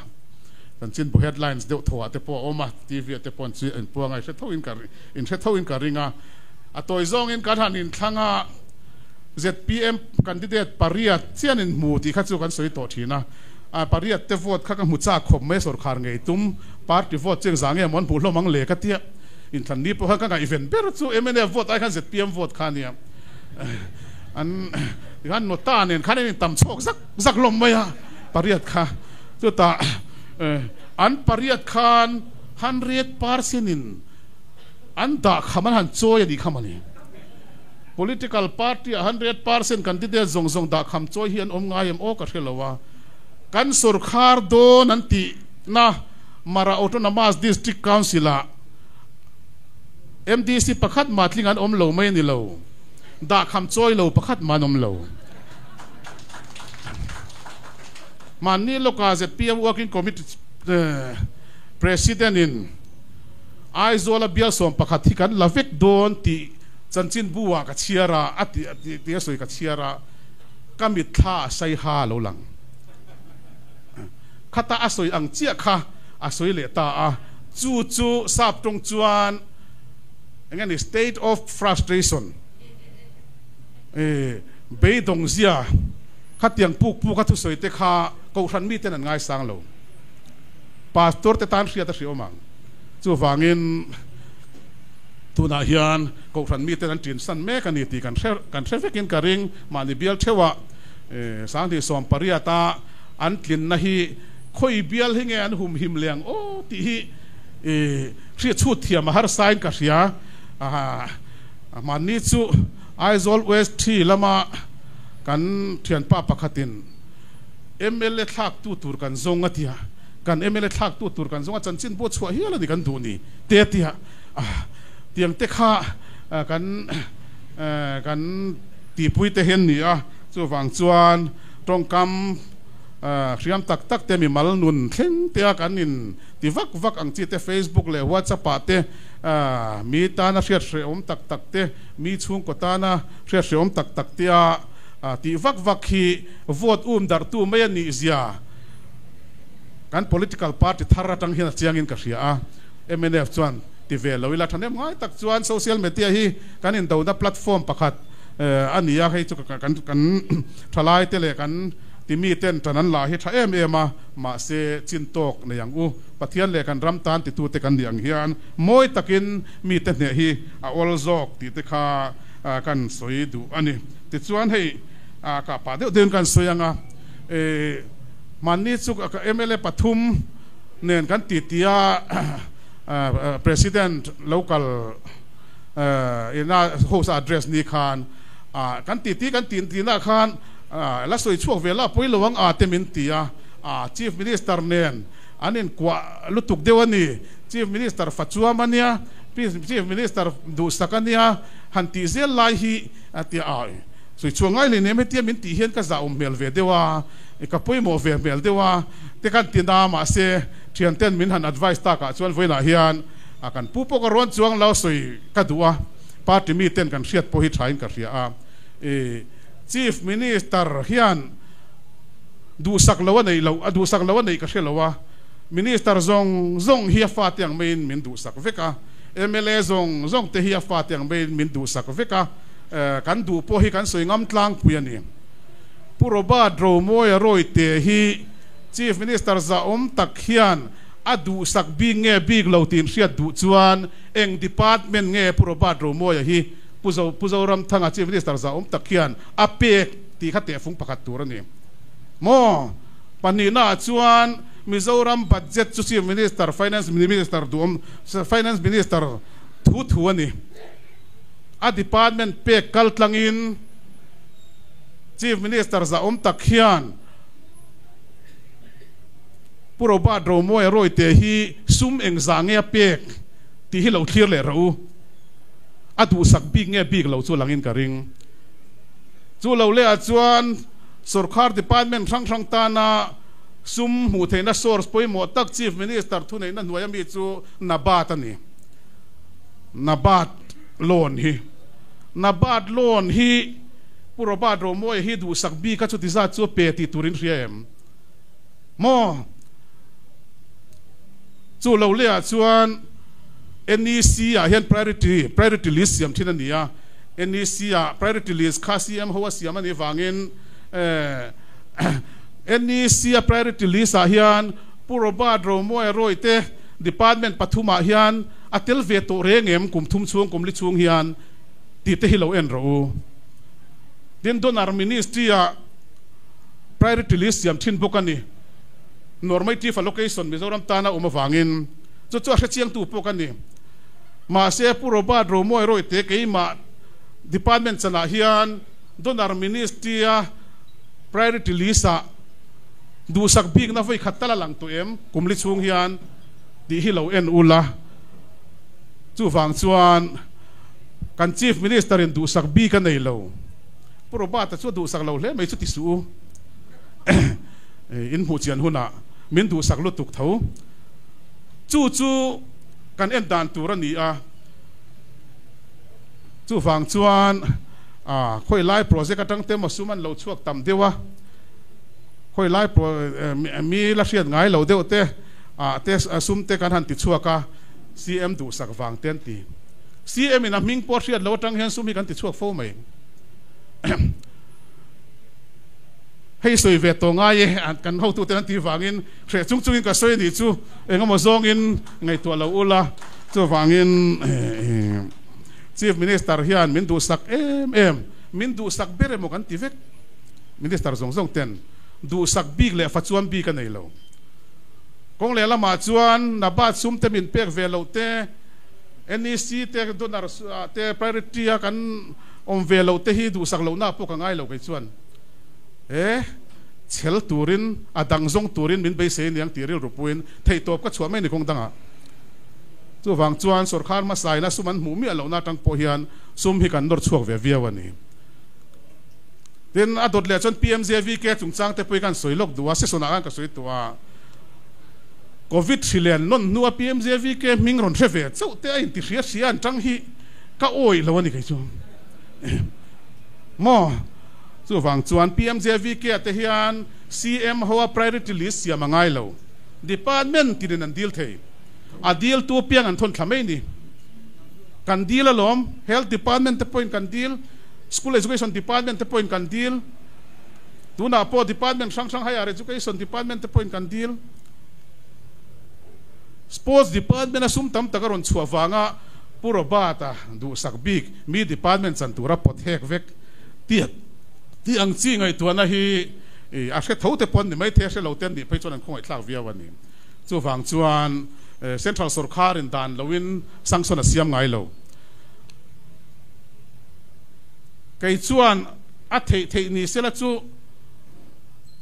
chanchin bu headlines deuh thowa te po oma TV te pon chi en puanga se thoin ka ringa atoi zong in kan han in thanga ZPM candidate pariat chian in mu ti kha chu kan soi to thina pariat te vote kha ka mu cha khop me sarkar ngei tum party vote cheng zange mon pu hlomang le ka tia in than ni po ha ka event ber chu MNF vote ai kan ZPM vote khania an gan no ta nen khan in tam chok zak lom maya pariat kha chu ta an pariat khan 100% in an da khaman han choi di khamani political party 100% candidate zong da kham choi hian ngai em o ka thelawa kan sarkar do nanti na mara autonomous district council MDC pakhat matling an lo mai ni lo da kham choi lo pakhat manom lo mani loka ZPM working committee president in aizola biasom pakhat hi kan lavek don ti chanchin buwa ka chiara ati ti soi ka chiara kamit tha sai ha lo lang khata asoi ang chia kha asoi le ta chu sap tong chuan again state of frustration beidong zia khatiang puk ka thu soi te kha ko ran mi ten an ngai sang lo pastor te tan ria ta ri omang chu wangin tuna hian ko ran mi ten an tin san me kan ni ti kan traffic ka ring mani bial thewa sang di som pariata an tlin na hi khoi bial hinge an hum him leng o ti hi ri chu thiam har sign ka ria mani chu Aizol West thi lama kan thian pa pakhatin MLA thak tu tur kan zonga tia kan MLA thak tu tur kan zonga chanchin bo chua hiala ni kan du ni te tia tiang te kha kan ti pui te hen ni chu wang chuan tong kam riam tak te mi mal nun thleng te kan in ti vak ang chi te Facebook le WhatsApp te mi ta na hriat om tak te mi chung ko ta na hriat om tak te ti vak hi vote dar tu mai ni zia kan political party thara tang hian chiangin ka hria MNF chuan ti ve lo ila thanem ngai tak chuan social media hi kan in do na platform pakhat ania hei chu kan thalai te le kan ti mi ten tanan la hi tha ma se chin tok na yang u pathian le kan ram tan ti tu te kan diang hian moi takin mi te ne hi a ol zok ti te kha kan soi du ani ti chuan hei ka pa de den kan soyanga mani chu ka MLA pathum nen kan ti tia president local ina host address ni khan kan ti kan tin na khan la soi chuak vela poilowang temin tia chief minister nen anin kwa lutuk dewani chief minister fachua mania chief minister du sakania hanti zel lai hi atia ai soi chuangai le ne metia min ti hian ka za mel ve dewa ka poimo ve mel dewa te kan tinda ma se thian ten min han advice ta ka chuan voina hian akan pupo ka ron chuang lao soi ka duwa party mi ten kan hriat po hi thain ka hria chief minister hian du sak lawa nei ka hrelowa minister zong hi fa tiang main min du sak veka MLA zong te hi fa tiang main min du sak veka kan du po hi kan soi ngam tlang puyani puroba dro moya roi te hi chief minister za tak hian adu sak bi nge big lo tin hriat du chuan eng department nge puroba dro moya hi puzo ram thanga chief minister za tak hian ape ti khate fung pakhat turani mo panina chuan Mizoram budget chu chief minister finance minister finance minister thu ani a department pe kaltlangin chief minister za tak hian ปุโรบาโรโมยรอยเตฮีซุมเองจางเงียเป็กที่ให้เราเทียร์เลยเราอัดูสักปีเงียปีกเราจู่หลังอินกระริงจู่เราเลี้ยจวนสุรคาร์ดิพาร์ตเมนต์ช่างตานาซุมหูเทนัสโซร์สปอยหมดตักชีฟมินิสเตอร์ทุนนั้นหัวยมีจู่นาบาตันนี่นาบาตโลนฮีนาบาตโลนฮีปุโรบาโรโมยฮีดูสักปีก็ชุดที่จะจู่เปติตุรินเรียมโมจู่เราเลี้ยจวน NEC อ่ะเห็น priority list ยามที่นั่นนี่อ่ะ NEC อ่ะ priority list ข้าเสียมหัวเสียมันนี่ฟังเงินNEC อ่ะ priority list อ่ะเห็นปุโรบาโรโมยรอยเต department ปฐุมอ่ะเห็นอัตเลเวโตเรงเอ็มกุมทุ่มช่วงกุมลิช่วงเห็นตีเตฮิโลเอ็นรู้เดินโดนอาร์มินิสตรีอ่ะ priority list ยามทิ้งพวกกันนี่ normative allocation มิโซรัมตานาอุมาฟังเงินจู่ๆเสียงตู้พวกกันนี่มาเสียปุโรบาโรโมยรอยเตะมา department สนาเฮียนโดนอาร์มินิสตรี priority list ดูสักบิกนะไว้ขัดตะหลังตัวเอ็มกุมลิช่วงเฮียนดีฮิโลเอ็นอุลาจู่ฟังชวนกัน chief minister ดูสักบิกันในเราปุโรบาแต่ชั่วดูสักเราเลยไม่ชุดที่สู้อินหูเจียนหุ่นอ่ะมินดูสักลุตุกเท้าจู่กันเอ็นดานตัวนี้จู่ฟังชวนค่อยไล่โปรเจกต์ตั้งเต็มมาสุมันเราช่วยทำเดียวค่อยไล่มีลักษณะไงเราเดียวเตสุมเตกันหันติดช่วยกัน CM ดูสักฟังเต็มตี CM อินะมิงพอเสียเราตั้งเห็นสุมมีกันติดช่วยโฟมไหมให้สวยเวทตัวง่ายกันเข้าตัวเต็มตีฟังอินเสียจุงอินก็สวยดีจู่เองก็มาซองอินไงตัวเราอุล่ะจู่ฟังอินChief Minister เฮียนมินดูสักมินดูสักเบรมกันทีเวก Minister ส่งเต็นดูสักบีกเลยฟัดชวนบีกันในเราคงเลยละมาชวนนับบัดซุ่มเตมินเปกเวลเต NEC เตโดนารเต priority กันเวลเตฮีดูสักเราหน้าพวกง่ายเราไปชวนเชลตูรินดังซงตูรินมินไปเสียยังตีเรียลรูปุยนไทยตัวก็ชวนไม่ในคงดังจู่ฟังชวนสุรคาร์มาใส่นะสุมันหมูมีเราหน้าตั้งโพฮิอันซุ่มให้กันนอร์ช่วงเวียวันนี้เดินอดดเลี้ยจน PMJV แกจุงจังแต่ไปกันสวยลกดูว่าเสสนากันก็สวยตัวโควิดสิเลนนนนัว PMJV แกมิงรอนเชฟเวทเจ้าแต่อินติเสียนจังฮีก็โอยแล้ววันนี้ใครจู่จู่ฟังชวน PMJV แกแต่ฮิอัน CM หัว priority list เสียมาง่ายแล้ว department ที่นั่นดีลเทย์ดีลตัวเพียงอันทนทำไม่นี่กันดีลล้อม health department จะเป็นกันดีล school education department จะเป็นกันดีลตัวน่ะพอ department ช่าง higher education department จะเป็นกันดีล sports department นะสุ่มตั้มตะการอนชัวฟังอ่ะปุโรบาตาดูสักบิ๊กมี department สันตุระปดเฮกเวกเตียดที่อังซีไงตัวน่ะฮีอาจจะเท่าแต่ปนไม่เทสเราเต้นดิไปจนอันคงไอ้ทลากเวียวันนี้จู่ฟังชวนเซ็นทรัลสุรคารินดานลวินสังสนเสียมไงเราไก่ชวนอัฐเทนี่เสร็จแล้วจู่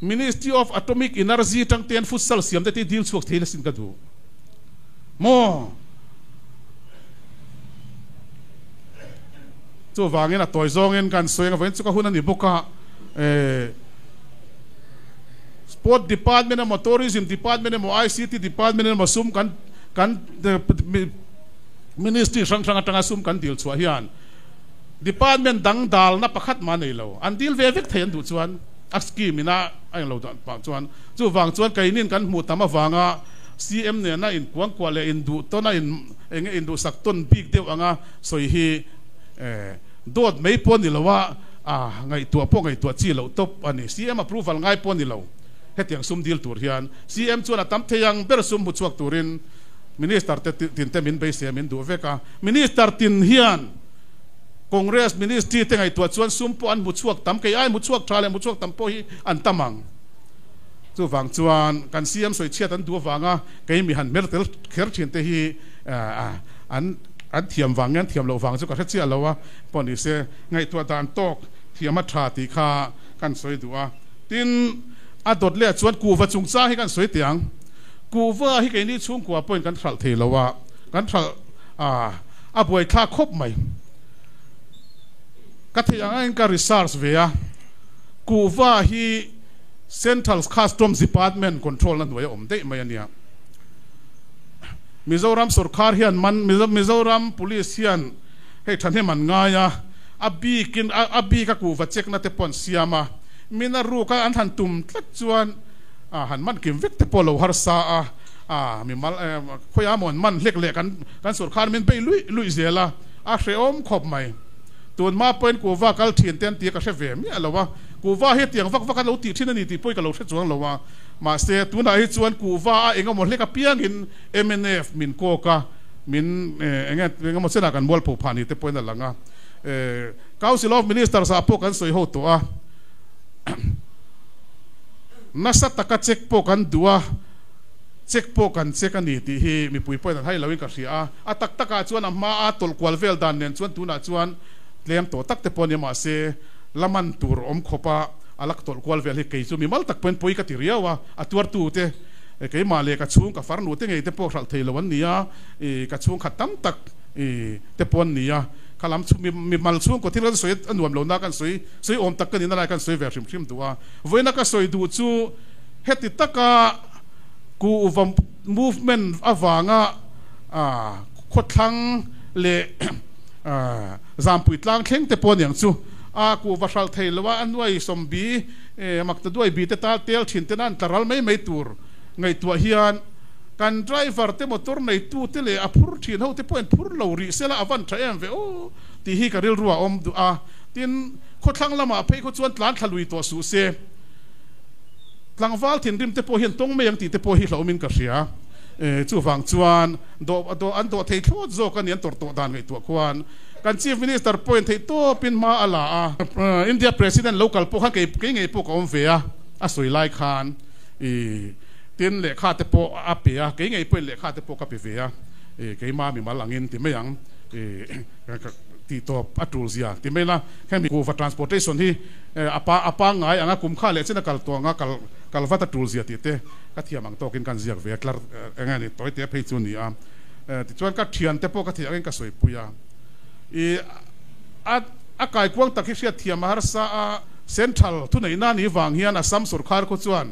Ministry of Atomic Energy ตั้งเตียนฟุตซอลเสียมได้ที่ดีลช่วงเทเลสินกันดูจู่ฟังเงินตัวจองเงินกันสวยงามเว้นจู่ก็หุ่นนี่บุกะSport Department นะ Tourism Department นะ ICT Department นะซุ่มกัน Ministry ช่างตั้งซุ่มกันดีลชัวเฮียน Department ดังดาลนับประคัดมาในเราอันดีลเวกเทียนดูชวนอักษกีมินะไอ้เราฟังชวนจู่ฟังชวนไกนินกันหมู่ตามมาฟังอ่ะ CM เนี่ยน่าอินกวางกว่าเลยอินดูต้นน่าอินดูสักต้นปีกเดียวอ่ะสวยฮีโดดไม่พ้นนี่เราว่าไงตัวพวกไงตัวจีเราตบอันนี้ CM approval ไงพ้นนี่เราเฮ็ดอย่างซุ่มดีลตัวเฮียน CM ชวนตั้มเทียงเบอร์ซุ่มบุษวกตัวริน Minister ตินเตมินไปเสียมินดูเวกะ Minister ตินเฮียน Congress Ministry เตงไงตัวชวนซุ่มปอนบุษวกตั้มไกไอ้บุษวกทราเลบุษวกตั้มโพฮีอันตั้มังจู่ฟังชวนกัน CM สวยเชียตันดูฟังไกมีหันเมลเทลเคิร์ชินเตฮีอันเทียมฟังงั้นเทียมเราฟังจู่ก็เชียเราว่าปอนดิเซไงตัวตามตอกเทียมมัทราติคากันสวยดูตินอดดเลี้ยชวนกูวัดจุงจ้าให้กันสวยเตียง กูว่าที่ไอ้นี่ช่วงกูว่าเป็นกันทรัลเทลว่ากันทรัลป่วยท่าคบไหมก็ที่ยังไงก็รีซาร์สเวียกูว่าที่ Central Customs Department Control นั่นด้วยได้ไหมเนี่ยมิโซรัมสุรคาร์เฮียนมันมิโซรัม police เฮียนให้ทันให้มันง่ายอับบีก็กูว่าเช็คนั่นเตปอนเสียมามินารู้ก็อันทันตุ่มตัดจวนหันมันกินวิกเตปอลฮาร์ซามีมันคุยามอนมันเล็กๆกันสุรคาร์มันไปลุยเสียละเสียอมขบไหมตัวมาเป็นกูว่ากัลทีนเตียนตีก็เชฟเวมีอะไรวะกูว่าเฮียเตียงวักกันเราตีที่นั่นนี่ตีป่วยกับเราเชฟจวนเราว่ามาเสียตัวไหนจวนกูว่าเองก็หมดเล็กกับเพียงอิน MNF มินโกกะมินเองก็หมดเส้นกันบอลผูกพันนี่เตปอยนั่นละงะCouncil of Ministers สาพกันสวยหัวตัวนักสัตตะเช็คพวกกันดัวเช็คพวกกันเช็คกันนี่ที่มีปุยป่วยแต่ให้เราวิ่งกับเสียตักจวนมาตลกวลเวลดันเนี่ยจวนตัวน่ะจวนเลี้ยงตัวตักเตปอนยมาเสละมันตัวอมขบอลักตลกวลเวลให้เกยจูมีมัลตักเป็นปุยกับที่เรียวว่าตัวตัวเตเกยมาเลยกับช่วงกับฟาร์นูเตไงเตปอกสัลเทลวันนี้กับช่วงขัดตั้มตักเตปอนนี้ขลังมีมัลช่วงก็ที่เราสวยอันรวมเราหน้ากันสวยอมตักกันนี่อะไรกันสวยแบบชิมตัวเว้นนักสวยดูจูเฮติตักกูว่า movement อวางขดทั้งเละจามปุยตลางเข่งเตปอนอย่างจูกูว่าสัลเทลว่าอันด้วยสมบีมักจะด้วยบีเตตาเตลชินเตนันตรัลไม่ตัวไงตัวเฮียนการไดรเวอร์เตมอเตอร์ในตู้เตเลอพูดทีนเขาเตปอนพูดเรารีเซลาอวันทรายเวโอที่ฮีการิลรัวอมดูที่ขดทั้งละมาไปขดชวนหลานทะลุยตัวสูเซหลังวัลทินริมเตปอเห็นตรงไม่ยังตีเตปอฮิเรามินกับเสียจู่ฟังจวนโดอันโดเทโทโจกันยันตัวดานไงตัวควันการ Chief Minister point เทโตปินมาอะไรIndia President local พวกเขาเก็บไงพวกอมเฟียสวยไล่คานตีนเล็กข้าเตปออาเปียเก็บไงเป็นเล็กข้าเตปอกับเฟียเก็บมามีมาหลังเงินที่ไม่ยังตีตัวอัตรูเสียที่ไม่ละแค่มีกูฟัด transportation ที่อาปางไงอ่ะกุมข้าเล็กเช่นกัลตัวงกัลฟัดอัตรูเสียที่เตะก็เทียมอังโตกินกันเสียเวียกลาไงนี่ตัวเตะเพย์จูนี่ที่ชวนก็เทียนเตปอก็เทียงก็สวยปุยอากาศกว้างตะกี้เสียเทียมมหาศาลเซ็นทรัลทุนไหนนั่นนี่วางเฮียนอัสสัมสุรคาร์ก็ชวน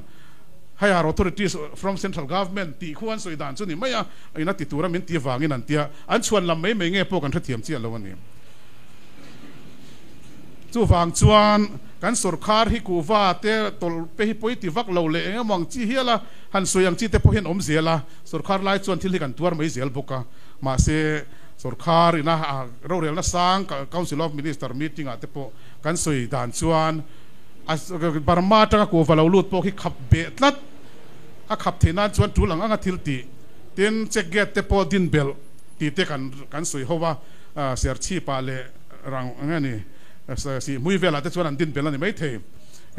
ให้ authorities from central government ตีควรสวยด่านจุดนี้ไม่ไอ้นักติดตัวมินตีวางเงินนั่นเตียอันชวนลำไม่เงี้ยพวกกันเทียมเสียแล้ววันนี้จู่ฟังชวนกันสุรคาร์ฮิกูว่าเตะตลไปฮิปอยติวักเราเลยมองจีเฮียละหันสวยอย่างจีเตะพอเห็นอมเสียละสุรคาร์ไล่ชวนที่ลิกันตัวไม่เสียบุกมาเสสุรคาร์นะเราเรียนนะสัง Council of Minister meeting เตะพอกันสวยด่านชวนบารมาจังกูว่าเราลุดพวกที่ขับเบ็ดลัดขับเทน่าชวนจุลังทิลตีเต็นเช็คเกตเตปอดินเบลตีเตกันสวยเพราะว่าเสียชีพาเลรังงั้นนี่สิมุ้ยเวลาเตชวนดินเบลนี่ไม่เท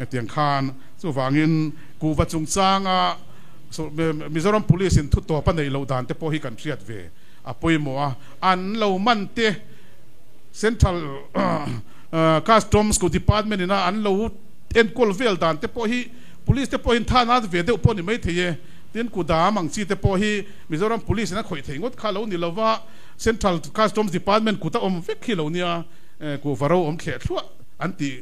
เตียงคานสู้ฟังอินกูว่าจงจางมิโซรัม police ทุกตัวปันในเราด่านเตปอฮิกันเสียดเวปุยมัวอันเรามันเต Central Customs Department นี่นะอันเราเอ็นกอลเวลด่านเตปอฮิ police เตปอฮิท่านาเวเดอุปนิไม่เทียเตียนกูด่ามังซีเตปอฮิมิโซรัม police นะข่อยเถียงว่าข้าเรานี่เราว่า Central Customs Department กูต้องเวกขี้เราเนี่ยกูฟาร์เขียชัวอันที่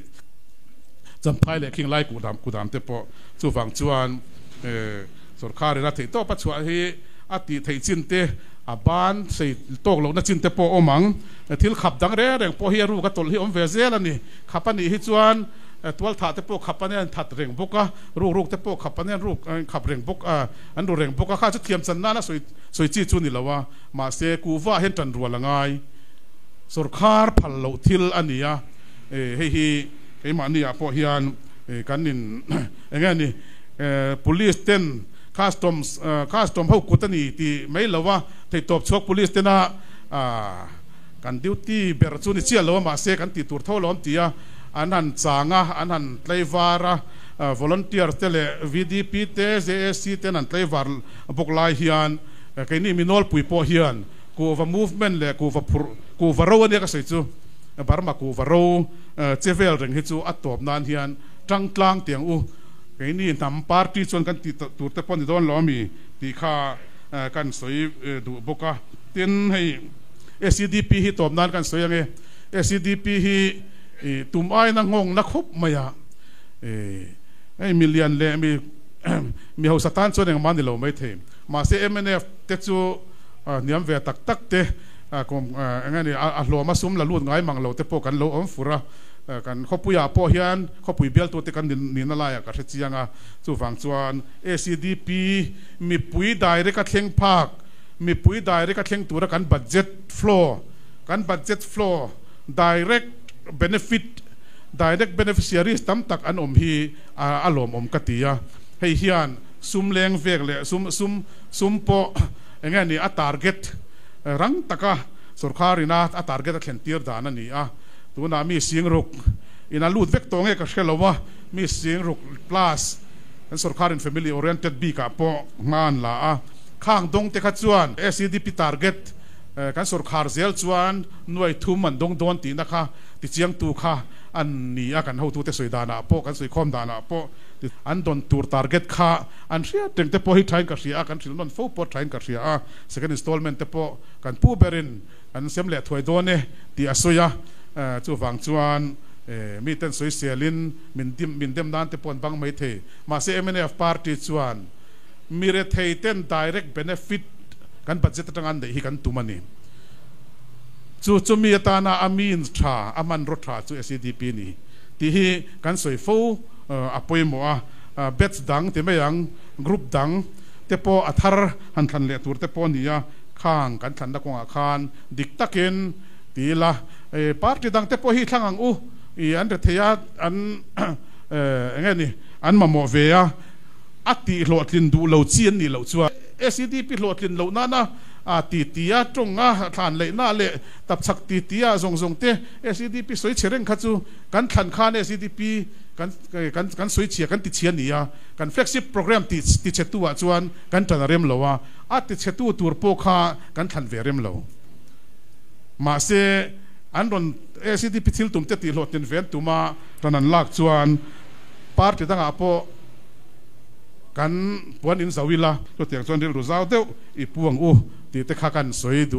จำพายเลยคิงไล่กูดามเตปอจู่ฟังจวนสุรคาร์นะที่โตปัจจุบันที่อัติที่จินเตบ้านใส่โต๊ะเราหน้าจินเตปอมังที่ขับดังเร่งพอเฮียรู้ก็ตลที่อมเวเซลนี่ขับปันนี่ฮิจวนตัวถ่าเตปอขับปันนี่ถัดเร่งบุกะรูเตปอขับปันนี่รูขับเร่งบุกอันรูเร่งบุกะข้าจะเทียมสันน่าสวยจีจุนี่ละว่ามาเสกูว่าเห็นจันรัวละไงสุรคาร์พัลโลทิลอันนี้เฮ้ยมันนี่พอเฮียนกันนินอย่างงี้นี่police เต้นcustoms เขากุตันนี่ที่ไม่ละว่าที่ตบชก police เต้นกันดิวตี้เบอร์จูนี่เชี่ยละว่ามาเสกันติดตัวเท่าล้อมตีอันนั้นจางอันนั้นไตรวาระ volunteer เตเล VDP เต JSC เตนันไตรวาร์บุกไล่เฮียนแค่นี้มีนอลปุยพอเฮียนกูว่า movement เลยกูว่าเราเนี่ยก็ใส่จูบาร์มากูว่าเราเจเวลเรื่องที่จูอัดตบนานเฮียนจังกลางเตียง cáiนี่นำ party ชวนกันติดตัวแต่ปนที่โดนล้อมีตีค่ากันสวยดูบกะเตียนให้ SCDP ที่ตบนานกันสวยยังไง SCDP ที่ตุ่มไอ้นังงงนักคบมาอย่าไอ้มิลเลียนเลยมีหัวสถานส่วนอย่างมันเดี๋ยวไม่เทมาเซ MNF เตจูเนี่ยเวตักเตกงงั้นนี่อาลัวมาซุ่มละลุ่นง่ายมังเราเตปกันเราฟุระกันเขาปุยาพ่อเฮียนเขาปุยเบลตัวเตกันนินอะไรกันเชียงจู่ฝั่งส่วน ACDP มีปุยได้เรกัดเข่งภาคมีปุยได้เรกัดเข่งตัวกัน budget flow กัน budget flow direct benefit direct beneficiaries ตั้มตักอันฮีอารมณ์กติยาให้เฮียนซุ่มแรงเวกเลยซุ่มโปงั้นนี่target รังตะกะสุรคารินาtarget เขียนตีร์ดานันนี่ตัวน่ามีเสียงรุกอินาลูดเวกตรงเอกเชลว่ามีเสียงรุก plus สุรคาริน family oriented บีกับปงานละข้างดงเตะขจวน SCDP target กันสุรคาร์เซลจวนหน่วยทุ่มมันดงโดนตีนะคะติเจียงตูค่ะอันนี้กันเขาตัวเตะสวยดานาปกันสวยคอมดานาปอันโดนตัว target ค่ะอันเสียถึงเตะพอฮิตไทน์กับเสียกันสิลนนฟูปอไทน์กับเสียsecond installment เตะพอกันผู้เบรินอันเสียมเละถวยโดนเนี่ยตีอสุยาจู่ฝั่งจวนมีเต้นสวยเสียลินมินเดมด้านเตปอนบังไม่เทมาเซ MNF party จวนมีเรทเต้น direct benefit กันปัจจัยต่างๆได้ฮิกันตุมันนี่จู่มีตานาอามีนชาอามันรถชาจู่ SCDP นี่ที่ฮิกันสวยฟูอภัยมัวเบสดังที่ไม่ยังกรุ๊ปดังเตปออัธร์หันทันเลตัวเตปอนี่ข้างกันทันนักวงอาคารดิกตะเกนตีละปาร์ตี้ดังเตปอฮิทั้งอังอันเดียอันงั้นนี่อันมาโมเวียอัติโหลดลินดูเหลาเจียนนี่เหลาชัว SCDP โหลดลินเหลานั่นนะตีจงทานเลยน่าเละตับสักตีทรงเต SCDP สวยเชริงขัดจูกันทันคาน SCDP กันสวยเชียกันติดเชียนนี่กัน flagship program ติดเชตัวจวนกันทันเรียมเหลาติดเชตัวตัวโปคากันทันเวรียมเหลามาเซอันโดนSCDP ทิลตุ่มเตติโหลดเต็นเวนตุมาตอนนั้นลากจวนปาร์ตี้ตั้งอาโปกันปวนอินสวิลาตัวเตียงจวนเรื่องรู้เจ้าเดียวอีพวงตีเตะขากันสวยดู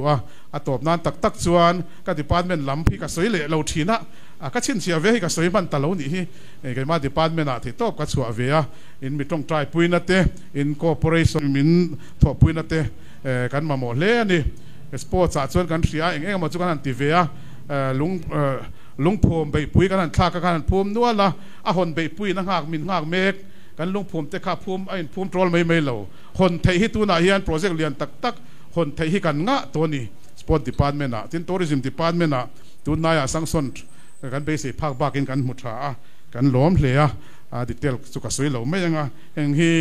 ตบนั้นตักจวนก็ดิพาร์ตเมนต์ลำพี่ก็สวยเลยเราทีนะก็ชินเสียเวให้ก็สวยมันตลอดนี่ก็มาดิพาร์ตเมนต์ที่ตบก็ชัวเวียอินมีตรงใจปุยนัดเตอินคอร์ปอเรชั่นมินทบปุยนัดเตกันมาหมดเลยนี่สปอร์ตจวนกันเสียเองมาจุกันตีเวียลุงพมไปปุยกันทากกันพมนัวละหอนไปปุยนักหากมินหากเมกกันลุงพมเตะขาพมไอ้พมโทรลไม่เหลาคนไทยฮิตุนาเฮียนโปรเจกต์เรียนตักคนไทยฮิกันงะตัวนี้สปอร์ตดีพาร์ตเมนต์ทินทัวริซึมดีพาร์ตเมนต์ตัวนายสังสนกันไปสิภาคบ้ากินกันมุทรากันล้อมเลยดิเทลสุขสวยเหลาไม่ยังเองฮี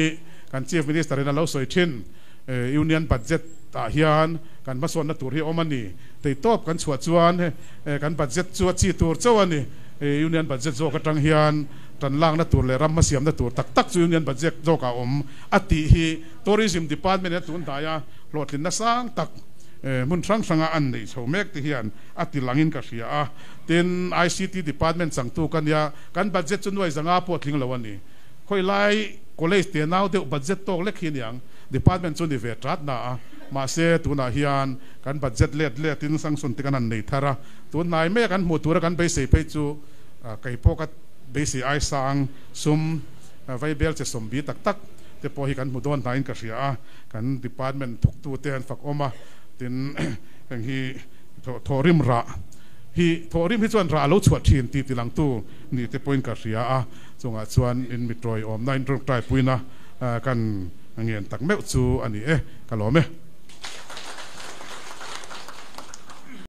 กันชีฟมินิสเตอร์นั่นเราสวยชินยูเนียนบัดเจ็ตเฮียนกันมาส่วนนัตัวที่อมันนี่แต่ตบกันสวดจวนกันบัดเจ็ตสวดชีตัวเจ้าวันนี้ยูเนียนบัดเจ็ตโจกันจังเฮียนตันล่างนัตัวเลยรำมาเสียมนัตัวตักจูยูเนียนบัดเจ็ตโจกับอติฮีทัวริซึมดีพาร์ตเมนต์ตุนตายาโหลดลินนัสร้างตักมุนสังอันนี้ชาวเมกที่เฮียนอติลังอินกัสยาเต็น ICT department สั่งตัวกันยากันบัดเจ็ตจนไว้สังอาปวดทิ้งแล้ววันนี้ค่อยไล่ก็เลยเตียนเอาเดี๋ยวบัดเจ็ตโตเล็กขี้ยัง department จนดีเวทรัดนะมาเสตัวนาเฮียนกันบัดเจ็ตเล็ดตินสังสนติกันนั่นนี่ทาระตัวนายไม่กันหมดตัวกันไปเสียไปจูไก่พวกกันไปเสียไอซังซุมไวเบลจะสมบีตักแต่พอให้กันหมดโดนนายกัสยากัน department ทุกตัวเตียนฝักออกมาตินอย่างที่ทอริมระที่ทอริมที่ชวนระเราชวดทีนตีหลังตู้นี่แต่พอยกัสยาจงอาชวนอินมิตรอยอมนายตรงใจปุยนะกันอย่างเงี้ยตักเมฆจูอันนี้กันหรอไหม